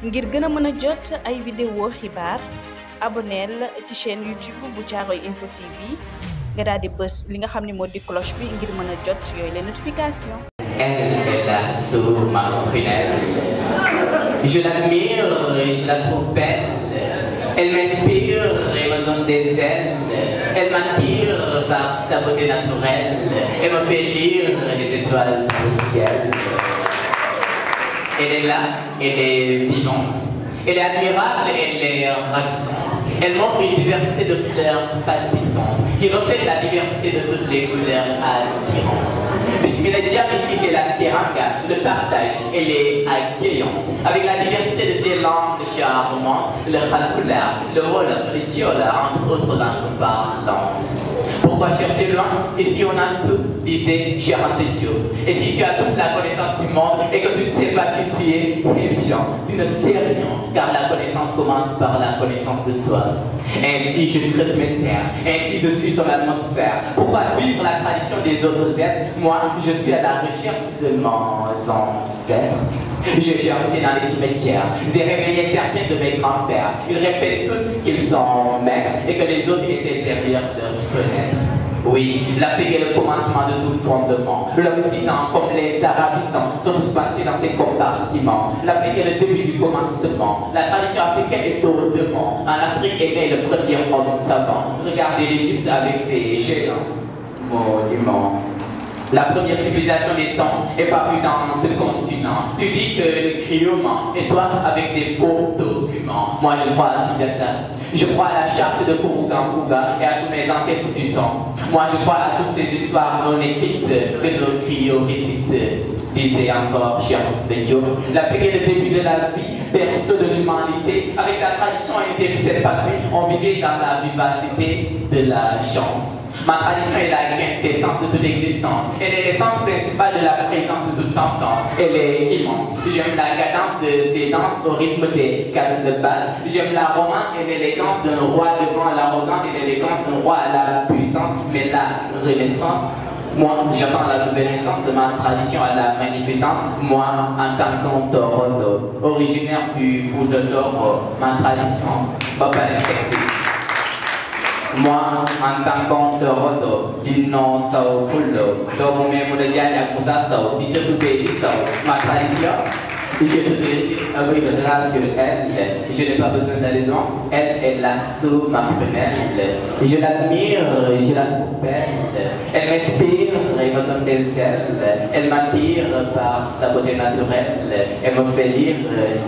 ngir gëna mëna jot ay vidéo xibaar abonneel ci chaîne YouTube bu Caaroy Info TV nga daal di bës li nga xam ne moo di cloche bi ngir mën a jot yooyu les notifications. Elle est la sous ma prunelle. Je l'admire et je la trouve belle. Elle m'inspire et me donne des ailes. Elle m'attire par sa beauté naturelle et me fait lire les étoiles du ciel. Elle est là, elle est vivante, elle est admirable, elle est ravissante. Elle montre une diversité de fleurs palpitantes qui reflète la diversité de toutes les couleurs attirantes. Puisqu'il est déjà ici, c'est la teranga, le partage, elle est accueillante. Avec la diversité de ses langues charmantes, le khalkoula, le wolof, le diola, entre autres langues parlantes. Pourquoi chercher loin? Ici on a tout, disait Gérard Dieu. Et si tu as toute la connaissance du monde et que tu ne sais pas qui tu es, eh bien, tu ne sais rien, car la connaissance commence par la connaissance de soi. Ainsi je creuse mes terres, ainsi je suis sur l'atmosphère. Pourquoi suivre la tradition des autres êtres? Moi, je suis à la recherche de mon ancêtre. Je cherche dans les cimetières, j'ai réveillé certains de mes grands-pères. Ils répètent tous qu'ils sont maîtres et que les autres étaient derrière leurs fenêtres. Oui, l'Afrique est le commencement de tout fondement. L'Occident, comme les Arabisants, sont tous passés dans ces compartiments. L'Afrique est le début du commencement. La tradition africaine est au devant. En Afrique est né le premier homme savant. Regardez l'Égypte avec ses géants monuments. La première civilisation des temps est parue dans ce continent. Tu dis que le griot ment, et toi avec des faux documents. Moi je crois à la Sugata, je crois à la charte de Kourougan-Fouga et à tous mes ancêtres du temps. Moi je crois à toutes ces histoires non écrites que nos griots récitent. Disait encore Cher Benjo, l'Afrique est le début de la vie, berceau de l'humanité. Avec sa tradition et ses patries, on vivait dans la vivacité de la chance. Ma tradition est la quintessence de toute existence. Elle est l'essence principale de la présence de toute tendance. Elle est immense. J'aime la cadence de ces danses au rythme des cadres de basse. J'aime la romance et l'élégance d'un roi devant l'arrogance et l'élégance d'un roi à la puissance. Mais la renaissance, moi, j'attends la nouvelle naissance de ma tradition à la magnificence. Moi, en tant qu'Antorodo, originaire du Foudodo, ma tradition, Papa Texi. Moi, en tant qu'Antorodo, du nom Sao Pulo, dont même le diable à Moussa Sao, du Sekoubé Sao, ma tradition, je te abris le drap sur elle, je n'ai pas besoin d'aller loin, elle est là sous ma prunelle, je l'admire, je la trouve belle, elle m'inspire et me donne des ailes, elle m'attire par sa beauté naturelle, elle me fait lire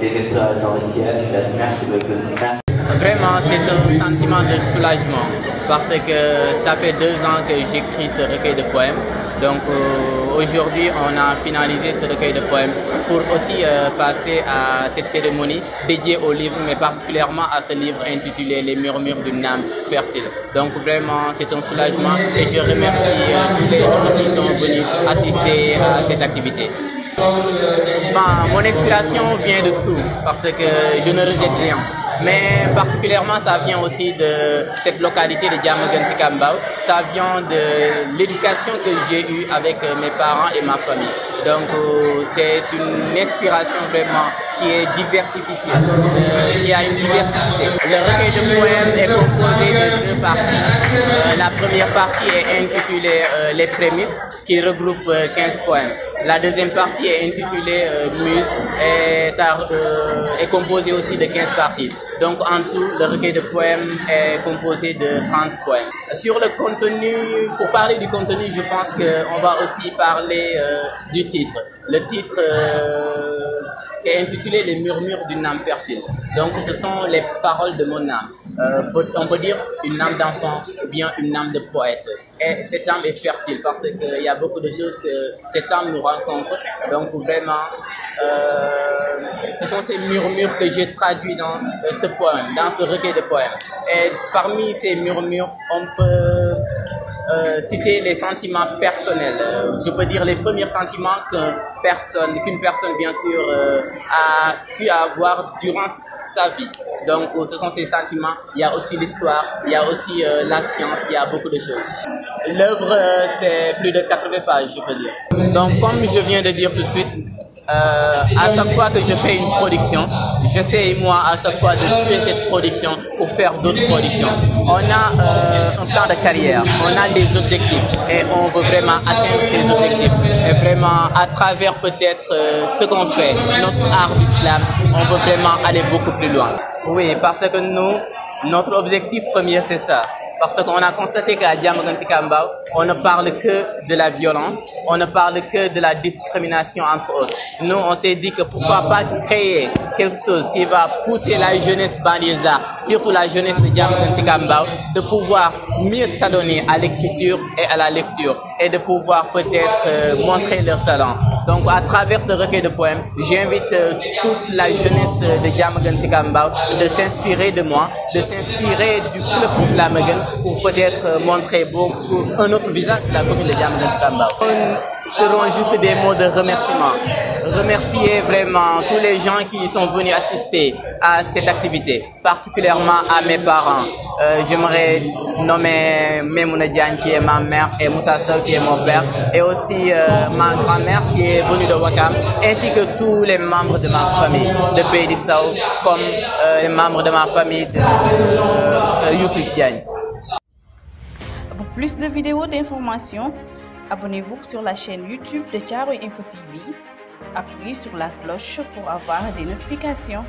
des étoiles dans le ciel. Merci beaucoup. Merci. Vraiment, c'est un sentiment de soulagement parce que ça fait 2 ans que j'écris ce recueil de poèmes. Donc aujourd'hui, on a finalisé ce recueil de poèmes pour aussi passer à cette cérémonie dédiée au livre, mais particulièrement à ce livre intitulé Les murmures d'une âme fertile. Donc vraiment, c'est un soulagement et je remercie tous les gens qui sont venus assister à cette activité. Mon inspiration vient de tout parce que je ne rejette rien. Mais particulièrement ça vient aussi de cette localité de Diamaguène-Sicap-Mbao. Ça vient de l'éducation que j'ai eue avec mes parents et ma famille. Donc c'est une inspiration vraiment qui est diversifiée, qui a une diversité. Le recueil de poèmes est composé de 2 parties. La première partie est intitulée Les prémices, qui regroupe 15 poèmes. La deuxième partie est intitulée Muse et ça est composé aussi de 15 parties. Donc en tout, le recueil de poèmes est composé de 30 poèmes. Sur le contenu, pour parler du contenu, je pense qu'on va aussi parler du titre. Le titre est intitulé Les murmures d'une âme fertile. Donc ce sont les paroles de mon âme. On peut dire une âme d'enfant ou bien une âme de poète. Et cette âme est fertile parce qu'il y a beaucoup de choses que cette âme nous rencontre. Donc vraiment, ce sont ces murmures que j'ai traduits dans ce poème, dans ce recueil de poèmes. Et parmi ces murmures, on peut citer les sentiments personnels. Je peux dire les premiers sentiments qu'une personne bien sûr a pu avoir durant sa vie. Donc ce sont ces sentiments. Il y a aussi l'histoire, il y a aussi la science, il y a beaucoup de choses. L'œuvre c'est plus de 80 pages, je peux dire. Donc comme je viens de dire tout de suite, à chaque fois que je fais une production, j'essaie moi à chaque fois de tuer cette production pour faire d'autres productions. On a un plan de carrière, on a des objectifs et on veut vraiment atteindre ces objectifs. Et vraiment à travers peut-être ce qu'on fait, notre art du slam, on veut vraiment aller beaucoup plus loin. Oui, parce que notre objectif premier c'est ça. Parce qu'on a constaté qu'à Diamaguène Sicap Mbao, on ne parle que de la violence, on ne parle que de la discrimination entre autres. Nous, on s'est dit que pourquoi pas créer quelque chose qui va pousser la jeunesse banlieusarde, surtout la jeunesse de Diamaguène Sicap Mbao, de pouvoir mieux s'adonner à l'écriture et à la lecture et de pouvoir peut-être montrer leur talent. Donc, à travers ce recueil de poèmes, j'invite toute la jeunesse de Diamaguène Sicap Mbao de s'inspirer de moi, de s'inspirer du club Diamaguène pour peut-être montrer un autre visage de la commune de Diamaguène Sicap Mbao. Seront juste des mots de remerciement. Remercier vraiment tous les gens qui sont venus assister à cette activité, particulièrement à mes parents. J'aimerais nommer Memouna Diagne qui est ma mère et Moussa Sow qui est mon père, et aussi ma grand-mère qui est venue de Ouakam, ainsi que tous les membres de ma famille, de Beydi Sow, comme les membres de ma famille de Youssouf Diagne. Pour plus de vidéos d'informations, abonnez-vous sur la chaîne YouTube de Thiaroye Info TV. Appuyez sur la cloche pour avoir des notifications.